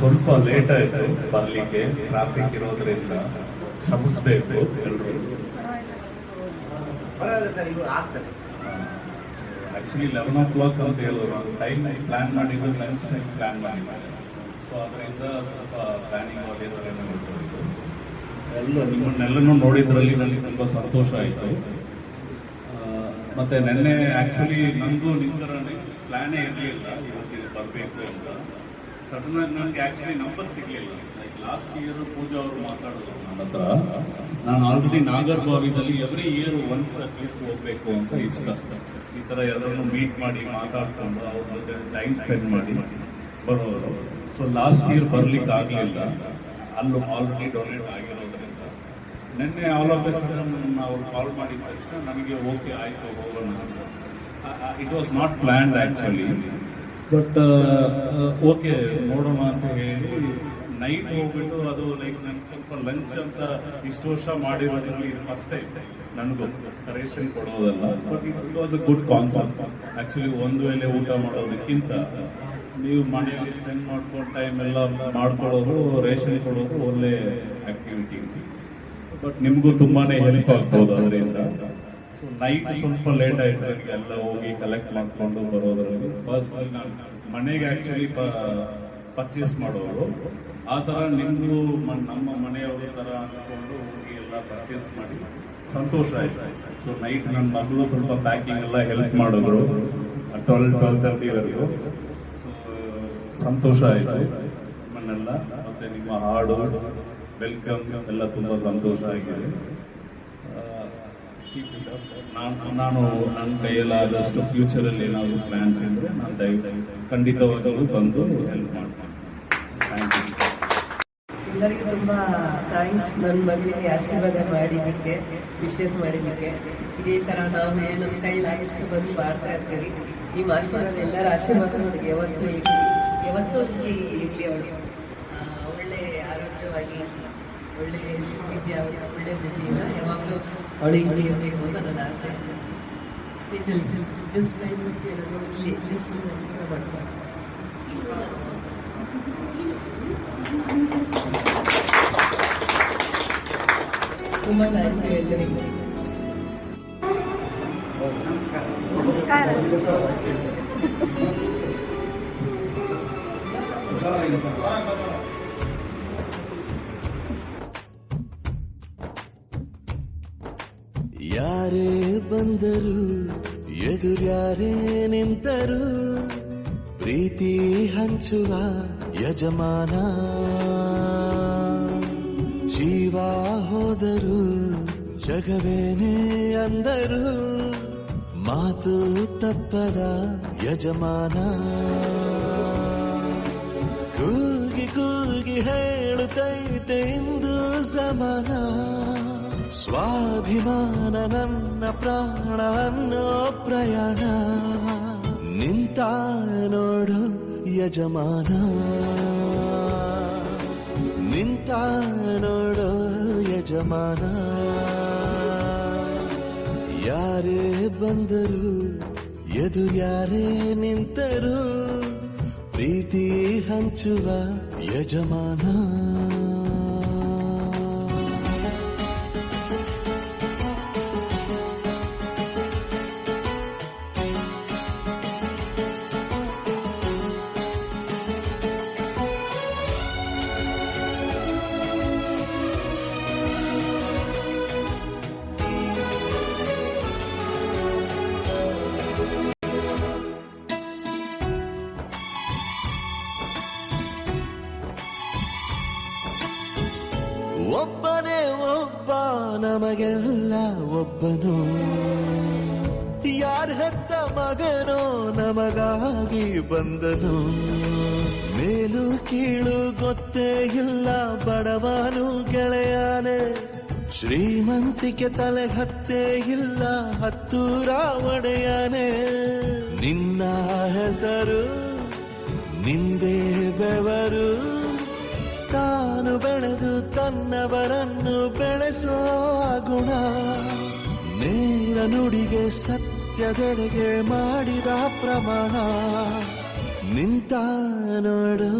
ಸ್ವಲ್ಪ ಲೇಟ್ ಆಯ್ತು ಬರ್ಲಿಕ್ಕೆ, ಟ್ರಾಫಿಕ್ ಇರೋದ್ರಿಂದ ಕ್ಷಮಿಸ್ಬೇಕು ಎಲ್ಲರೂ. ಆಕ್ಚುಲಿ 11 o'clock ಅಂತ ಹೇಳಿದ್ರು, ನಾನು ಟೈಮ್ ಪ್ಲಾನ್ ಮಾಡಿದ್ದು ಲಂಚ್ ಟೈಮ್ ಪ್ಲಾನ್ ಮಾಡಿದ್ದಾರೆ. ಸೊ ಅದರಿಂದ ಸ್ವಲ್ಪ ಪ್ಲಾನಿಂಗ್ ಆಗಿರೋದೇನೋ ಗೊತ್ತಾಯಿತು. ನಿಮ್ಮನ್ನೆಲ್ಲನೂ ನೋಡಿದ್ರಲ್ಲಿ ನನಗೆ ತುಂಬ ಸಂತೋಷ ಆಯಿತು. ಮತ್ತೆ ನೆನ್ನೆ ಆಕ್ಚುಲಿ ನನಗೂ ನಿಂತರನೇ ಪ್ಲಾನೇ ಇರಲಿಲ್ಲ ಇವತ್ತಿಗೆ ಬರಬೇಕು ಅಂತ. ಸಡನ್ ಆಗಿ ನನಗೆ ಆಕ್ಚುಲಿ ನಂಬರ್ ಸಿಗಲಿಲ್ಲ. ಲೈಕ್ ಲಾಸ್ಟ್ ಇಯರ್ ಪೂಜಾ ಅವರು ಮಾತಾಡೋದು ನನ್ನ ಹತ್ರ. ನಾನು ಆಲ್ರೆಡಿ ನಾಗರ್ಬಾವಿದಲ್ಲಿ ಎವ್ರಿ ಇಯರ್ ಒನ್ಸ್ ಅಟ್ಲೀಸ್ಟ್ ಹೋಗ್ಬೇಕು ಅಂತ ಇಷ್ಟ. ಈ ಥರ ಎಲ್ಲರನ್ನು ಮೀಟ್ ಮಾಡಿ ಮಾತಾಡ್ಕೊಂಡು ಅವ್ರ ಜೊತೆ ಟೈಮ್ ಸ್ಪೆಂಡ್ ಮಾಡಿ ಬರೋರು. ಸೊ ಲಾಸ್ಟ್ ಇಯರ್ ಬರ್ಲಿಕ್ಕೆ ಆಗಲಿಲ್ಲ, ಅಲ್ಲೂ ಆಲ್ರೆಡಿ ಡೊನೇಟ್ ಆಗಿರೋದ್ರಿಂದ. ನಿನ್ನೆ ಆಲ್ ಆಫ್ ಎ ಸಡನ್ ಅವ್ರು ಕಾಲ್ ಮಾಡಿದ ತಕ್ಷಣ ನನಗೆ ಓಕೆ ಆಯಿತು ಹೋಗೋಣ. It was not planned actually, but okay ನೋಡೋಣ ಅಂತ ಹೇಳಿ ನೈಟ್ ಹೋಗ್ಬಿಟ್ಟು ಅದು ಲೈಕ್ ನನಗೆ ಸ್ವಲ್ಪ ಲಂಚ್ ಅಂತ ಇಷ್ಟು ವರ್ಷ ಮಾಡಿರೋದ್ರಲ್ಲಿ ಇದು ಫಸ್ಟ್ ಟೈಮ್ ನನಗೂ ರೇಷನ್ ಕೊಡೋದಲ್ಲ. But it was a good concept actually. ಒಂದು ವೇಳೆ ಊಟ ಮಾಡೋದಕ್ಕಿಂತ ನೀವು ಮನೆಯಲ್ಲಿ ಸ್ಪೆಂಡ್ ಮಾಡ್ಕೊಂಡು ಟೈಮ್ ಎಲ್ಲ ಮಾಡ್ಕೊಳ್ಳೋದು, ರೇಷನ್ ಕೊಡೋದು ಒಳ್ಳೆ ಆ್ಯಕ್ಟಿವಿಟಿ. ಬಟ್ ನಿಮಗೂ ತುಂಬಾ ಹೆಲ್ಪ್ ಆಗ್ಬೋದು ಅದರಿಂದ. ಸೊ ನೈಟ್ ಸ್ವಲ್ಪ ಲೇಟ್ ಆಯಿತು ನನಗೆ ಎಲ್ಲ ಹೋಗಿ ಕಲೆಕ್ಟ್ ಮಾಡಿಕೊಂಡು ಬರೋದ್ರಲ್ಲಿ. ಪರ್ಸ್ನಲಿ ನಾನು ಮನೆಗೆ ಆ್ಯಕ್ಚುಲಿ ಪರ್ಚೇಸ್ ಮಾಡೋರು. ಆ ಥರ ನಿಮಗೂ ನಮ್ಮ ಮನೆಯವ್ರ ಥರ ಅಂದ್ಕೊಂಡು ಹೋಗಿ ಎಲ್ಲ ಪರ್ಚೇಸ್ ಮಾಡಿ ಸಂತೋಷ ಆಯಿತು. ಸೊ ನೈಟ್ ನನ್ನ ಮಗಳು ಸ್ವಲ್ಪ ಪ್ಯಾಕಿಂಗ್ ಎಲ್ಲ ಹೆಲ್ಪ್ ಮಾಡಿದ್ರು 12:30ವರೆಗೂ. ಸೊ ಸಂತೋಷ ಆಯಿತು ನಿಮ್ಮನ್ನೆಲ್ಲ. ಮತ್ತು ನಿಮ್ಮ ಹಾಡು ವೆಲ್ಕಮ್ ಎಲ್ಲ ತುಂಬ ಸಂತೋಷ ಆಗಿದೆ. ನಾನು ನನ್ನ ಕೈಯಲ್ಲಾದಷ್ಟು ಫ್ಯೂಚರಲ್ಲಿ ಏನಾದರೂ ಪ್ಲ್ಯಾನ್ಸ್ ಇದ್ದರೆ ನಾನು ಖಂಡಿತವಾಗಲೂ ಬಂದು ಹೆಲ್ಪ್ ಮಾಡ್ತೀನಿ. Thank you. ಎಲ್ಲರಿಗೂ ತುಂಬ ಥ್ಯಾಂಕ್ಸ್ ನನ್ನ ಮಗಳಿಗೆ ಆಶೀರ್ವಾದ ಮಾಡಿದ್ದಕ್ಕೆ, ವಿಶೇಷ ಮಾಡಿದ್ದಕ್ಕೆ. ಇದೇ ಥರ ನಾವು ನಮ್ಮ ಕೈಲಾದಷ್ಟು ಬಂದು ಮಾಡ್ತಾ ಇರ್ತೀವಿ. ನಿಮ್ಮ ಆಶೀರ್ವಾದ, ಎಲ್ಲರ ಆಶೀರ್ವಾದ ನನಗೆ ಯಾವತ್ತೂ ಇಲ್ಲಿ ಇರಲಿ. ಅವಳು ಒಳ್ಳೆ ಆರೋಗ್ಯವಾಗಿ, ಒಳ್ಳೆ ವಿದ್ಯೆ, ಒಳ್ಳೆ ಬುದ್ಧಿಯಿಂದ ಯಾವಾಗಲೂ ಅವಳು ಇಲ್ಲಿ ಇರಬೇಕು ಅಂತ ನನ್ನ ಆಸೆ. ಜಸ್ಟ್ ಟೈಮ್ ಎಲ್ಲರಿಗೂ ಇಲ್ಲಿ ಜಸ್ಟ್ ನಮಸ್ಕಾರ ಮಾಡ್ತಾರೆ. ತುಂಬ ಥ್ಯಾಂಕ್ ಯು ಎಲ್ಲರಿಗೂ. ನಮಸ್ಕಾರ. ಯಾರೇ ಬಂದರು ಎದುರ್ಯಾರೇ ನಿಂತರು, ಪ್ರೀತಿ ಹಂಚುವ ಯಜಮಾನ. ಜೀವ ಹೋದರು ಜಗವೇನೇ ಅಂದರು, ಮಾತು ತಪ್ಪದ ಯಜಮಾನ. ಕೂಗಿ ಕೂಗಿ ಹೇಳುತ್ತೈತೆ ಇಂದು ಸಮಾನ, ಸ್ವಾಭಿಮಾನ ನನ್ನ ಪ್ರಾಣ ಅನ್ನೋ ಪ್ರಯಾಣ. ನಿಂತ ನೋಡು ಯಜಮಾನ, ನಿಂತ ನೋಡು ಯಜಮಾನ. ಯಾರೇ ಬಂದರು ಎದುರ್ಯಾರೇ ನಿಂತರು, ಪ್ರೀತಿ ಹಂಚುವ ಯಜಮಾನ. ಒಬ್ಬನೇ ಒಬ್ಬ ನಮಗೆಲ್ಲ ಒಬ್ಬನು, ಯಾರ ಹೆತ್ತ ಮಗನೋ ನಮಗಾಗಿ ಬಂದನು. ಮೇಲು ಕೀಳು ಗೊತ್ತೇ ಇಲ್ಲ ಬಡವನು ಗೆಳೆಯಾನೆ, ಶ್ರೀಮಂತಿಕೆ ತಲೆ ಹತ್ತೇ ಇಲ್ಲ ಹತ್ತೂರ ಒಡೆಯಾನೆ. ನಿನ್ನ ಹೆಸರು ನಿಂದೇ ಬೆವರು, ತಾನು ಬೆಳೆದು ತನ್ನವರನ್ನು ಬೆಳೆಸೋ ಗುಣ. ನೇರ ನುಡಿಗೆ ಸತ್ಯದೆಡೆಗೆ ಮಾಡಿದ ಪ್ರಮಾಣ, ನಿಂತ ನೋಡು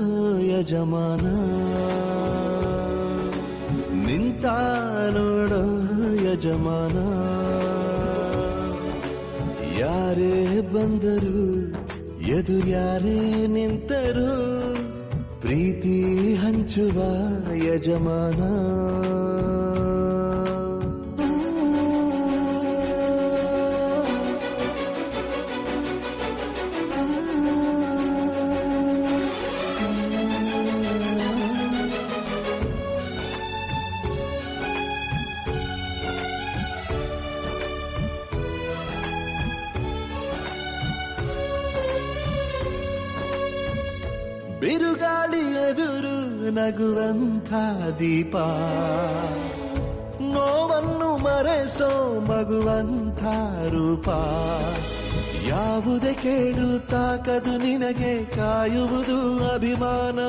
ಯಜಮಾನ, ನಿಂತ ನೋಡು ಯಜಮಾನ. ಯಾರೇ ಬಂದರು ಎದುರ್ಯಾರೇ ನಿಂತರು, ಪ್ರೀತಿ ಹಂಚುವ ಯಜಮಾನ. ಬಿರುಗಾಳಿ ಎದುರು ನಗುವಂಥ ದೀಪ, ನೋವನ್ನು ಮರೆಸೋ ಮಗುವಂಥ ರೂಪ. ಯಾವುದೇ ಕೇಳು ತಾಕದು ನಿನಗೆ, ಕಾಯುವುದು ಅಭಿಮಾನ.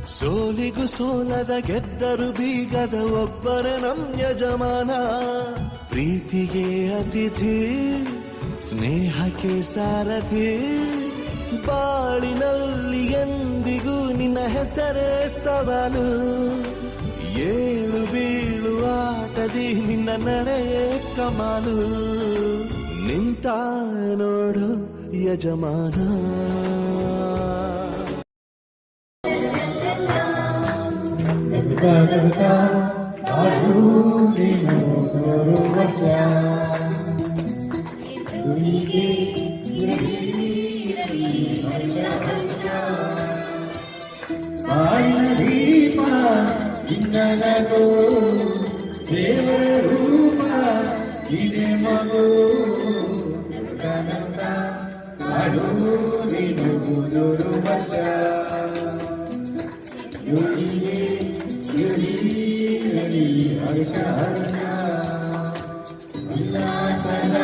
ಸೋಲಿಗೂ ಸೋಲದ ಗೆದ್ದರು ಬೀಗದ ಒಬ್ಬರ ನಮ್ ಯಜಮಾನ. ಪ್ರೀತಿಗೆ ಅತಿಥಿ, ಸ್ನೇಹಕ್ಕೆ ಸಾರಥಿ, ಬಾಳಿನಲ್ಲಿ ಎಂದಿಗೂ ನಿನ್ನ ಹೆಸರೇ ಸವಾಲು. ಏಳು ಬೀಳು ಆಟದಿ ನಿನ್ನ ನಡೆಯೇ ಕಮಾಲು. ನಿಂತ ನೋಡು ಯಜಮಾನ. ದೀಪ ಇನ್ನನಗೋ ದೇವರ ರೂಪ ಇದೇ ಮಗು. ನಗುತ್ತ ಮಾಡು ನೀನು ನೂರು ವರ್ಷ. ಯುಳಿಗೆ ಯುಳಿರಲಿ ಹರ್ಷ ಹರ್ಷ. ಉಲ್ಲಾಸದ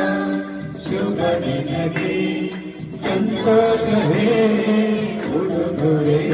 ಶುಭ ದಿನಕ್ಕೆ ಸಂತೋಷವೇ ಉಡುಗೊರೆ.